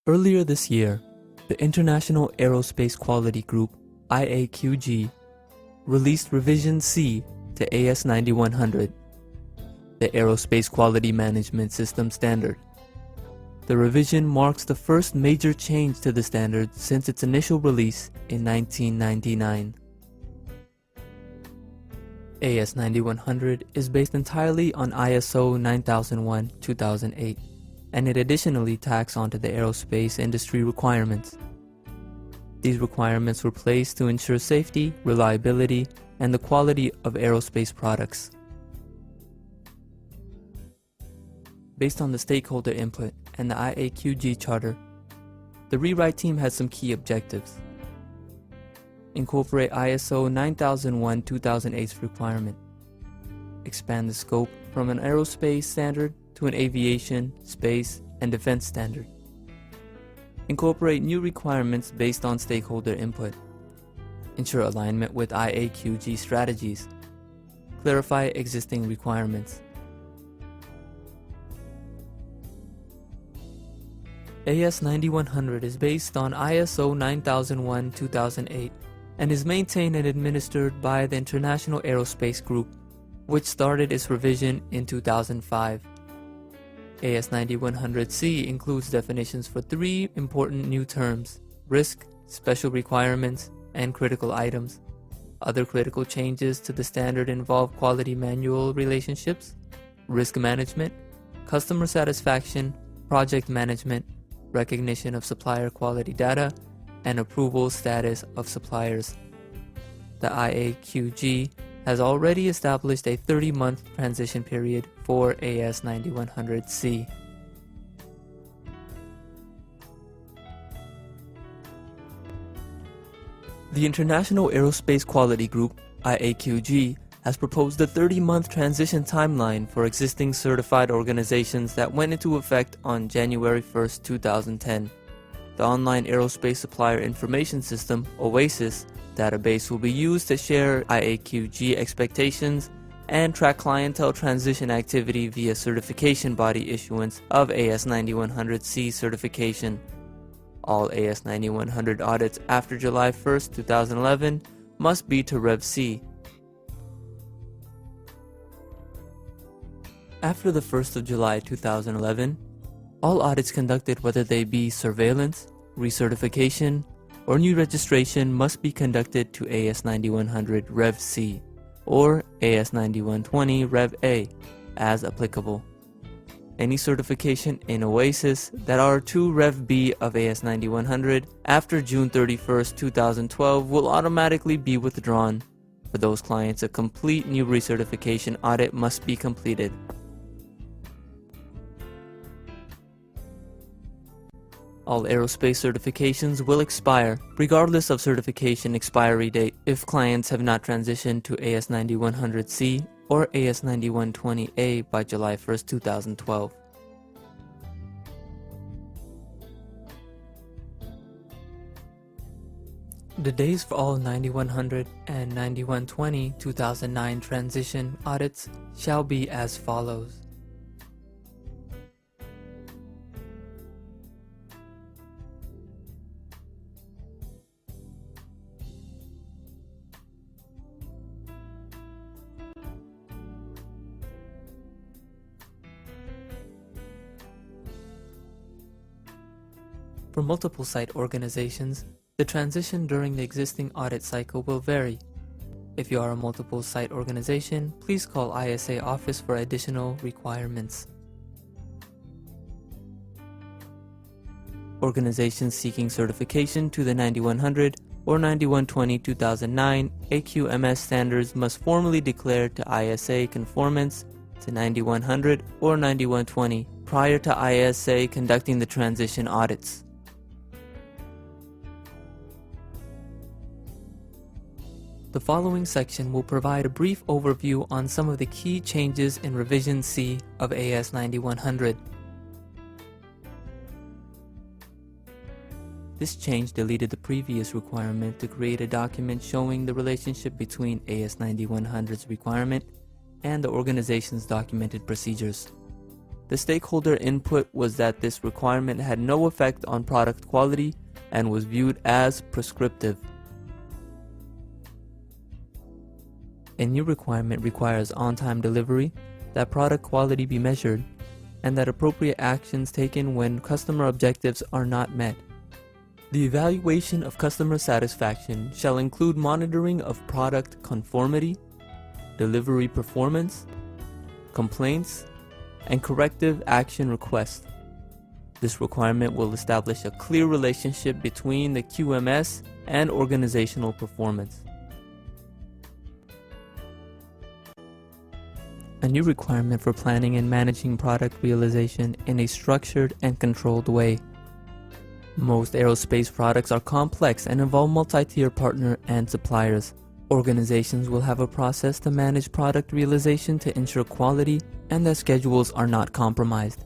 Earlier this year, the International Aerospace Quality Group, IAQG, released Revision C to AS9100, the Aerospace Quality Management System standard. The revision marks the first major change to the standard since its initial release in 1999. AS9100 is based entirely on ISO 9001-2008, and it additionally tacks onto the aerospace industry requirements. These requirements were placed to ensure safety, reliability, and the quality of aerospace products. Based on the stakeholder input and the IAQG charter, the rewrite team had some key objectives. Incorporate ISO 9001-2008's requirement. Expand the scope from an aerospace standard to an aviation, space, and defense standard. Incorporate new requirements based on stakeholder input. Ensure alignment with IAQG strategies. Clarify existing requirements. AS9100 is based on ISO 9001-2008 and is maintained and administered by the International Aerospace Group, which started its revision in 2005. AS9100C includes definitions for three important new terms: risk, special requirements, and critical items. Other critical changes to the standard involve quality manual relationships, risk management, customer satisfaction, project management, recognition of supplier quality data, and approval status of suppliers. The IAQG has already established a 30-month transition period for AS9100C. The International Aerospace Quality Group, IAQG, has proposed a 30-month transition timeline for existing certified organizations that went into effect on January 1, 2010. The Online Aerospace Supplier Information System, OASIS, database will be used to share IAQG expectations and track clientele transition activity via certification body issuance of AS9100C certification. All AS9100 audits after July 1, 2011 must be to Rev C. After the 1st of July 2011, all audits conducted, whether they be surveillance, recertification, or new registration, must be conducted to AS9100 Rev C or AS9120 Rev A as applicable. Any certification in OASIS that are to Rev B of AS9100 after June 31, 2012 will automatically be withdrawn. For those clients, a complete new recertification audit must be completed. All aerospace certifications will expire, regardless of certification expiry date, if clients have not transitioned to AS9100C or AS9120A by July 1, 2012. The days for all 9100 and 9120 2009 transition audits shall be as follows. For multiple site organizations, the transition during the existing audit cycle will vary. If you are a multiple site organization, please call ISA office for additional requirements. Organizations seeking certification to the 9100 or 9120 2009 AQMS standards must formally declare to ISA conformance to 9100 or 9120 prior to ISA conducting the transition audits. The following section will provide a brief overview on some of the key changes in Revision C of AS9100. This change deleted the previous requirement to create a document showing the relationship between AS9100's requirement and the organization's documented procedures. The stakeholder input was that this requirement had no effect on product quality and was viewed as prescriptive. A new requirement requires on-time delivery, that product quality be measured, and that appropriate actions taken when customer objectives are not met. The evaluation of customer satisfaction shall include monitoring of product conformity, delivery performance, complaints, and corrective action requests. This requirement will establish a clear relationship between the QMS and organizational performance. A new requirement for planning and managing product realization in a structured and controlled way. Most aerospace products are complex and involve multi-tier partner and suppliers. Organizations will have a process to manage product realization to ensure quality and that schedules are not compromised.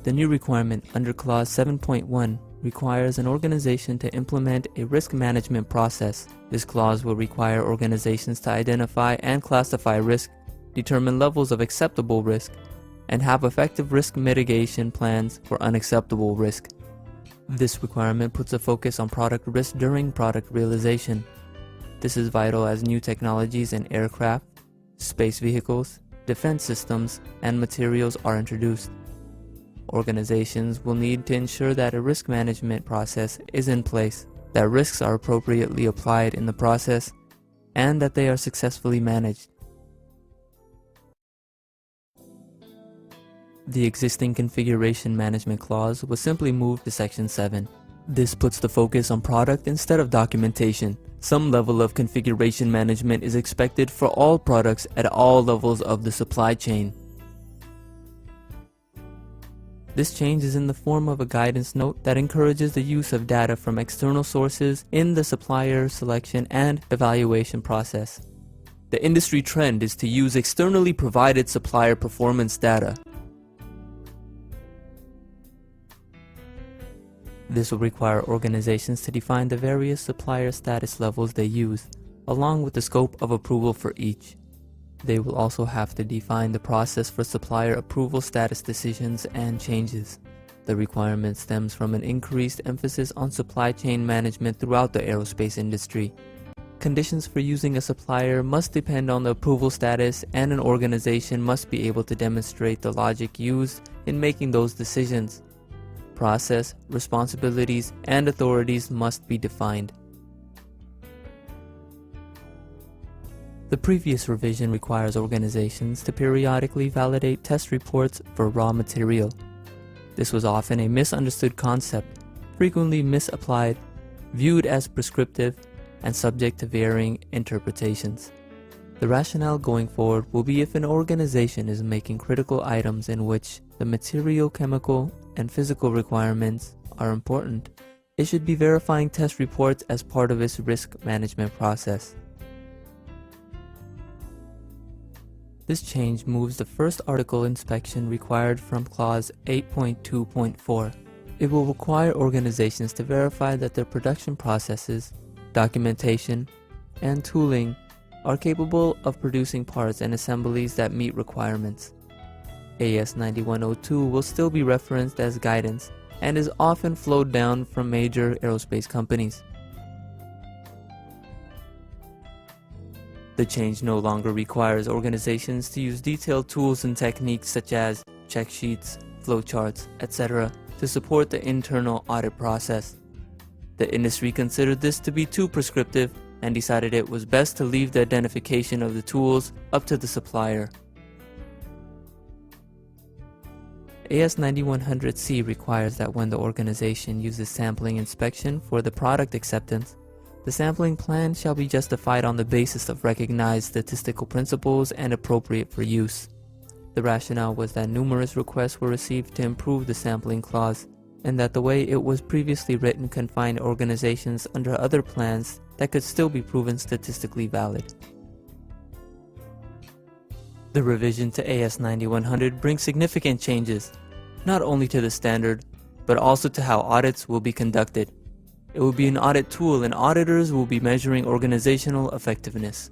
The new requirement under Clause 7.1 requires an organization to implement a risk management process. This clause will require organizations to identify and classify risk, determine levels of acceptable risk, and have effective risk mitigation plans for unacceptable risk. This requirement puts a focus on product risk during product realization. This is vital as new technologies in aircraft, space vehicles, defense systems, and materials are introduced. Organizations will need to ensure that a risk management process is in place, that risks are appropriately applied in the process, and that they are successfully managed. The existing configuration management clause was simply moved to Section 7. This puts the focus on product instead of documentation. Some level of configuration management is expected for all products at all levels of the supply chain. This change is in the form of a guidance note that encourages the use of data from external sources in the supplier selection and evaluation process. The industry trend is to use externally provided supplier performance data. This will require organizations to define the various supplier status levels they use, along with the scope of approval for each. They will also have to define the process for supplier approval status decisions and changes. The requirement stems from an increased emphasis on supply chain management throughout the aerospace industry. Conditions for using a supplier must depend on the approval status, and an organization must be able to demonstrate the logic used in making those decisions. Process, responsibilities, and authorities must be defined. The previous revision requires organizations to periodically validate test reports for raw material. This was often a misunderstood concept, frequently misapplied, viewed as prescriptive, and subject to varying interpretations. The rationale going forward will be if an organization is making critical items in which the material, chemical, and physical requirements are important, it should be verifying test reports as part of its risk management process. This change moves the first article inspection required from Clause 8.2.4. It will require organizations to verify that their production processes, documentation, and tooling are capable of producing parts and assemblies that meet requirements. AS9100 will still be referenced as guidance and is often flowed down from major aerospace companies. The change no longer requires organizations to use detailed tools and techniques such as check sheets, flowcharts, etc. to support the internal audit process. The industry considered this to be too prescriptive and decided it was best to leave the identification of the tools up to the supplier. AS9100C requires that when the organization uses sampling inspection for the product acceptance, the sampling plan shall be justified on the basis of recognized statistical principles and appropriate for use. The rationale was that numerous requests were received to improve the sampling clause, and that the way it was previously written confined organizations under other plans that could still be proven statistically valid. The revision to AS9100 brings significant changes, not only to the standard, but also to how audits will be conducted. It will be an audit tool, and auditors will be measuring organizational effectiveness.